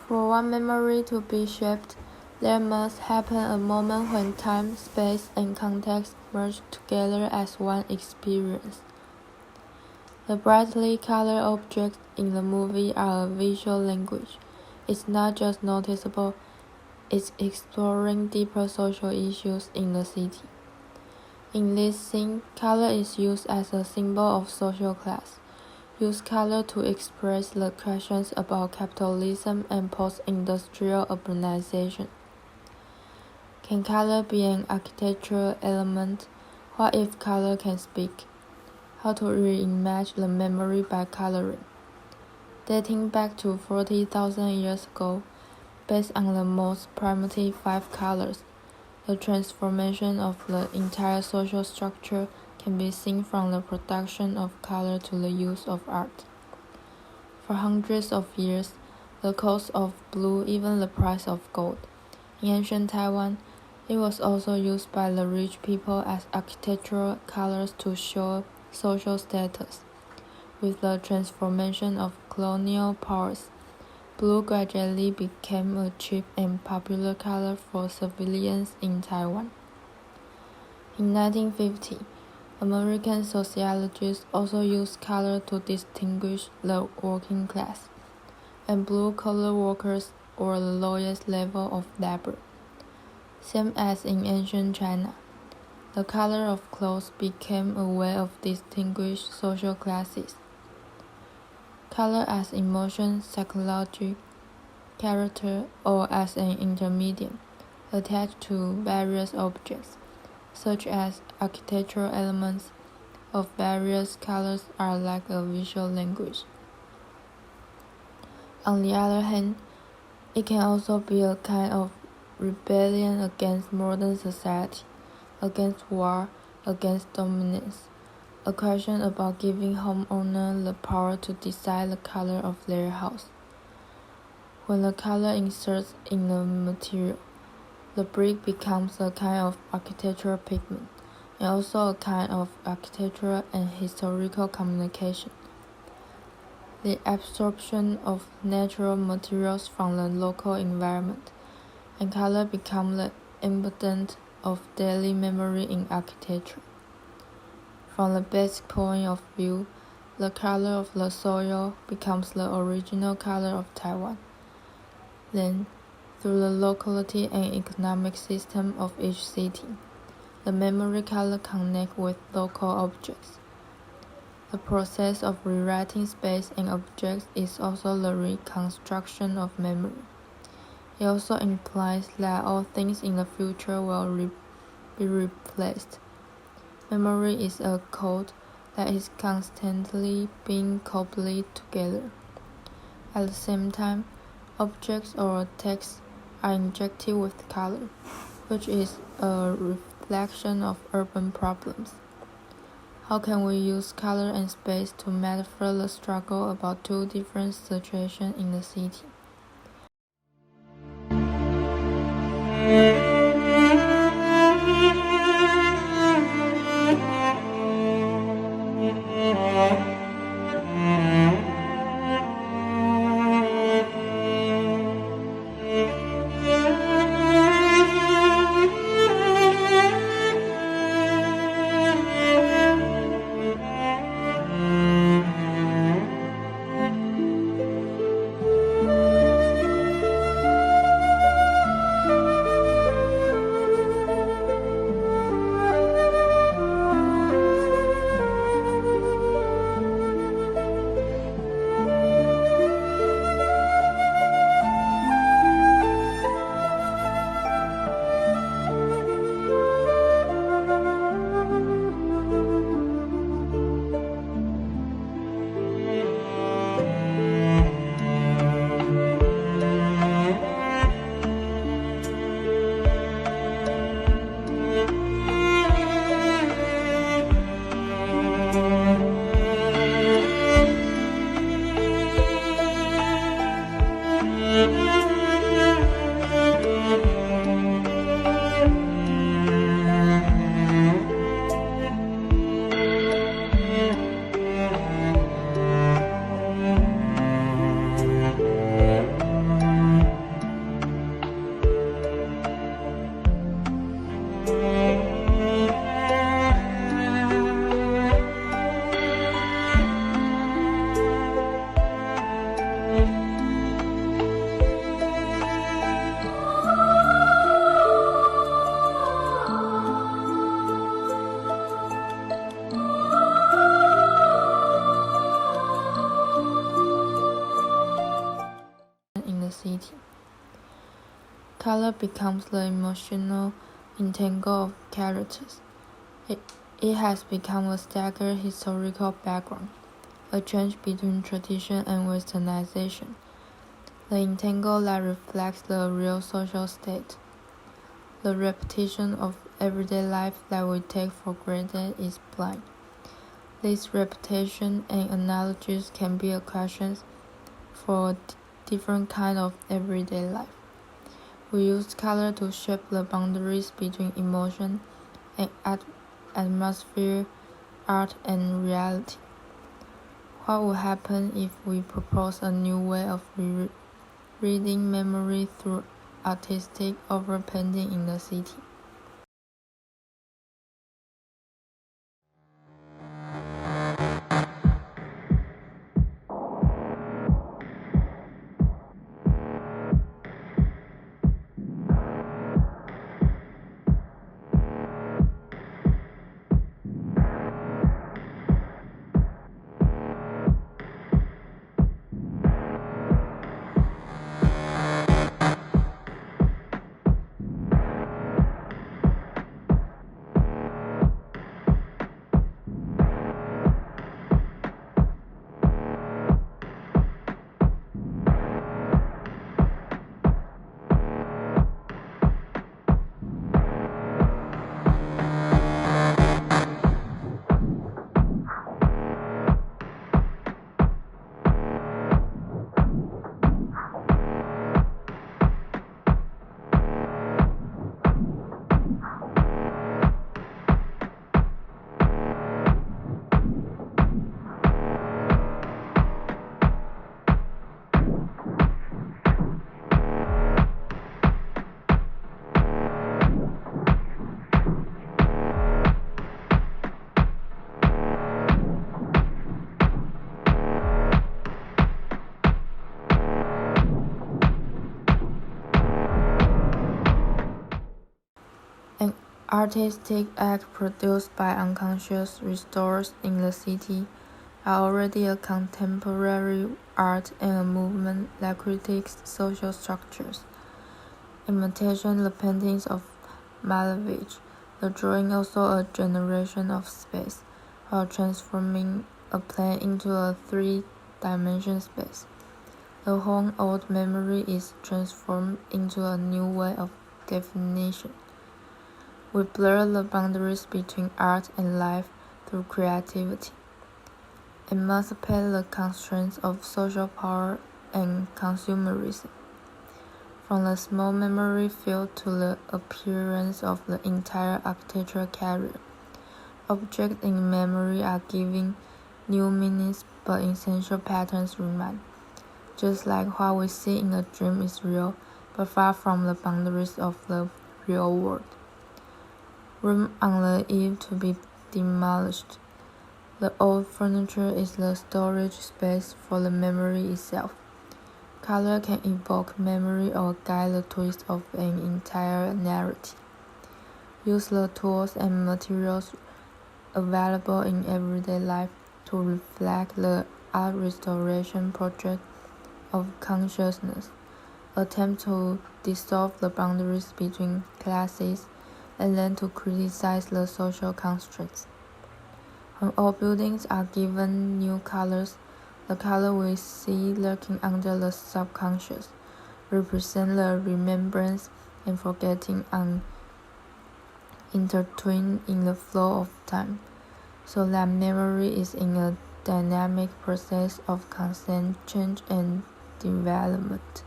For one memory to be shaped, there must happen a moment when time, space, and context merge together as one experience. The brightly colored objects in the movie are a visual language. It's not just noticeable, it's exploring deeper social issues in the city. In this scene, color is used as a symbol of social class. Use color to express the questions about capitalism and post-industrial urbanization. Can color be an architectural element? What if color can speak? How to reimagine the memory by coloring. Dating back to 40,000 years ago, based on the most primitive 5 colors, the transformation of the entire social structure can be seen from the production of color to the use of art. For hundreds of years, the cost of blue, even the price of gold. In ancient Taiwan, it was also used by the rich people as architectural colors to show social status. With the transformation of colonial powers, blue gradually became a cheap and popular color for civilians in Taiwan. In 1950, American sociologists also used color to distinguish the working class, and blue-collar workers or the lowest level of labor. Same as in ancient China, the color of clothes became a way of distinguish social classes. Color as emotion, psychology, character, or as an intermediate attached to various objects, such as architectural elements of various colors are like a visual language. On the other hand, it can also be a kind of rebellion against modern society, against war, against dominance, a question about giving homeowners the power to decide the color of their house. When the color inserts in the material, the brick becomes a kind of architectural pigment, and also a kind of architectural and historical communication. The absorption of natural materials from the local environment, and color become the embodiment of daily memory in architecture. From the basic point of view, the color of the soil becomes the original color of Taiwan. Then, through the locality and economic system of each city, the memory color connect with local objects. The process of rewriting space and objects is also the reconstruction of memory. It also implies that all things in the future will be replaced. Memory is a code that is constantly being cobbled together. At the same time, objects or text are injected with color, which is a reflection of urban problems. How can we use color and space to metaphor the struggle about two different situations in the city? city. Color becomes the emotional entangle of characters. It has become a staggered historical background, a change between tradition and westernization. The entangle that reflects the real social state. The repetition of everyday life that we take for granted is blind. This repetition and analogies can be a question for a different kind of everyday life. We use color to shape the boundaries between emotion and atmosphere, art, and reality. What would happen if we propose a new way of reading memory through artistic overpainting in the city? An artistic act produced by unconscious resources in the city are already a contemporary art and a movement that critiques social structures. Imitation the paintings of Malevich, the drawing also a generation of space, while transforming a plane into a three-dimensional space. The whole old memory is transformed into a new way of definition. We blur the boundaries between art and life through creativity, emancipate the constraints of social power and consumerism. From the small memory field to the appearance of the entire architectural career, objects in memory are given new meanings, but essential patterns remain. Just like what we see in a dream is real, but far from the boundaries of the real world. Room on the eve to be demolished. The old furniture is the storage space for the memory itself. Color can evoke memory or guide the twist of an entire narrative. Use the tools and materials available in everyday life to reflect the art restoration project of consciousness. Attempt to dissolve the boundaries between classes and then to criticize the social constraints. When all buildings are given new colors, the color we see lurking under the subconscious represent the remembrance and forgetting intertwined in the flow of time, so that memory is in a dynamic process of constant change and development.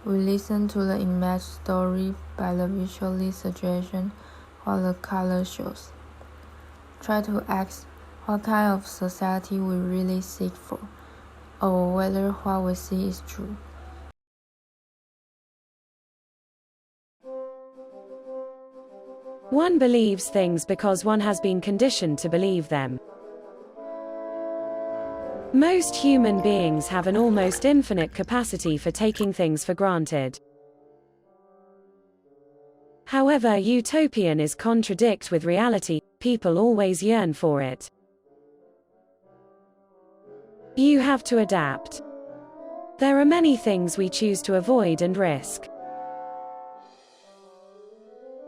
We listen to the image story by the visual suggestion while the color shows. Try to ask what kind of society we really seek for, or whether what we see is true. One believes things because one has been conditioned to believe them. Most human beings have an almost infinite capacity for taking things for granted. However, utopian is contradict with reality, people always yearn for it. You have to adapt. There are many things we choose to avoid and risk.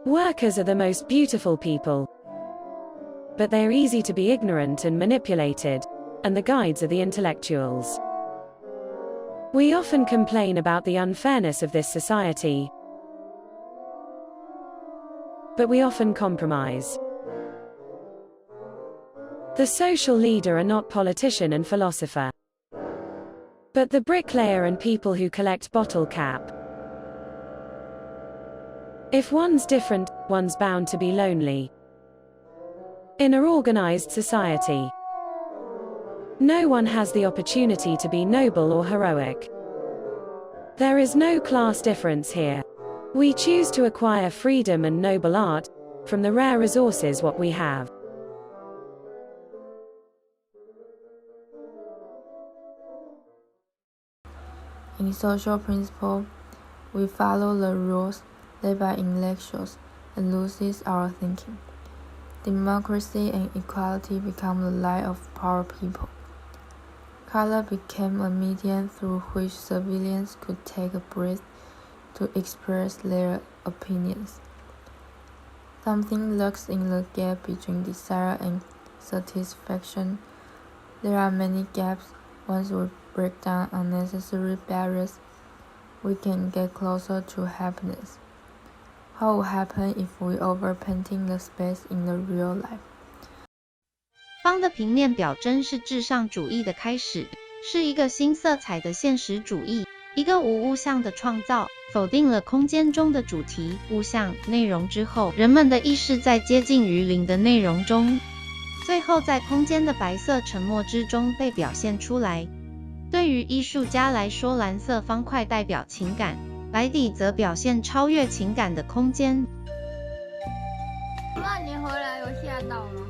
Workers are the most beautiful people, but they are easy to be ignorant and manipulated, and the guides are the intellectuals. We often complain about the unfairness of this society, but we often compromise. The social leader are not politician and philosopher, but the bricklayer and people who collect bottle cap. If one's different, one's bound to be lonely. In an organized society, no one has the opportunity to be noble or heroic. There is no class difference here. We choose to acquire freedom and noble art from the rare resources what we have. In social principle, we follow the rules laid by intellectuals and loses our thinking. Democracy and equality become the light of poor people. Color became a medium through which civilians could take a breath to express their opinions. Something lurks in the gap between desire and satisfaction. There are many gaps. Once we break down unnecessary barriers, we can get closer to happiness. What would happen if we overpainting the space in the real life? 方的平面表征是至上主义的开始，是一个新色彩的现实主义，一个无物象的创造，否定了空间中的主题、物象、内容之后，人们的意识在接近于零的内容中，最后在空间的白色沉默之中被表现出来。对于艺术家来说，蓝色方块代表情感，白底则表现超越情感的空间。那你回来有吓到吗？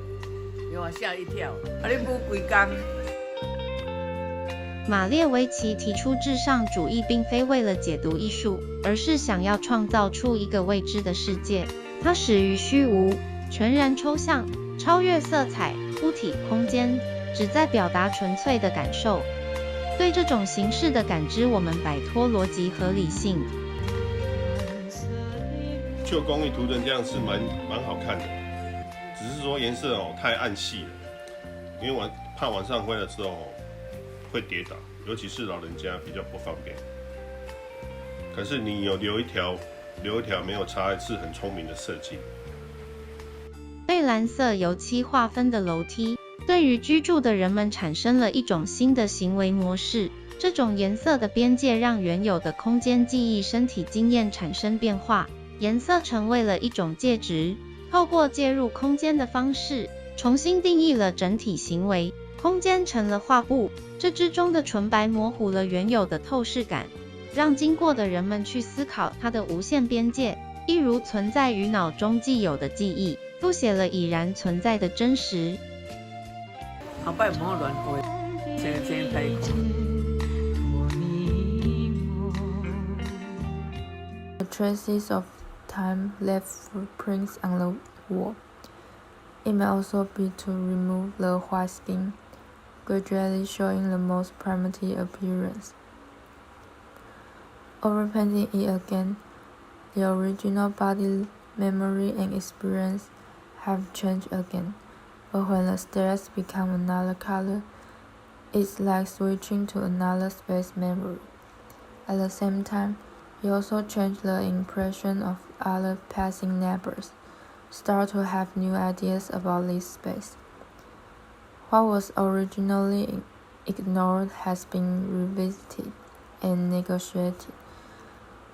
有啊，吓一跳。啊，你舞几工？马列维奇提出至上主义并非为了解读艺术，而是想要创造出一个未知的世界。它始于虚无，全然抽象，超越色彩、物体、空间，只在表达纯粹的感受。对这种形式的感知，我们摆脱逻辑和理性。就工艺图腾这样是蛮好看的，只是说颜色太暗系了，因为怕晚上回来之后会跌倒，尤其是老人家比较不方便。可是你有留一条没有插是很聪明的设计。被蓝色油漆划分的楼梯，对于居住的人们产生了一种新的行为模式。这种颜色的边界让原有的空间记忆、身体经验产生变化。颜色成为了一种介质，透过介入空间的方式，重新定义了整体行为。空间成了画布，这之中的纯白模糊了原有的透视感，让经过的人们去思考它的无限边界，一如存在于脑中既有的记忆，复写了已然存在的真实。后摆唔好乱飞，真歹看。The traces of time left footprints on the wall. It may also be to remove the white skin, gradually showing the most primitive appearance. Overpainting it again, the original body, memory, and experience have changed again. But when the stairs become another color, it's like switching to another space memory. At the same time, it also changed the impression of other passing neighbors, start to have new ideas about this space. What was originally ignored has been revisited and negotiated.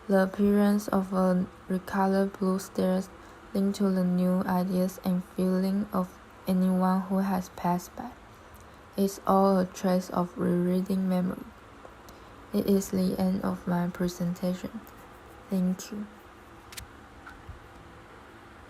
The appearance of a recolored blue stairs linked to the new ideas and feeling of anyone who has passed by. It's all a trace of rereading memory. It is the end of my presentation. Thank you.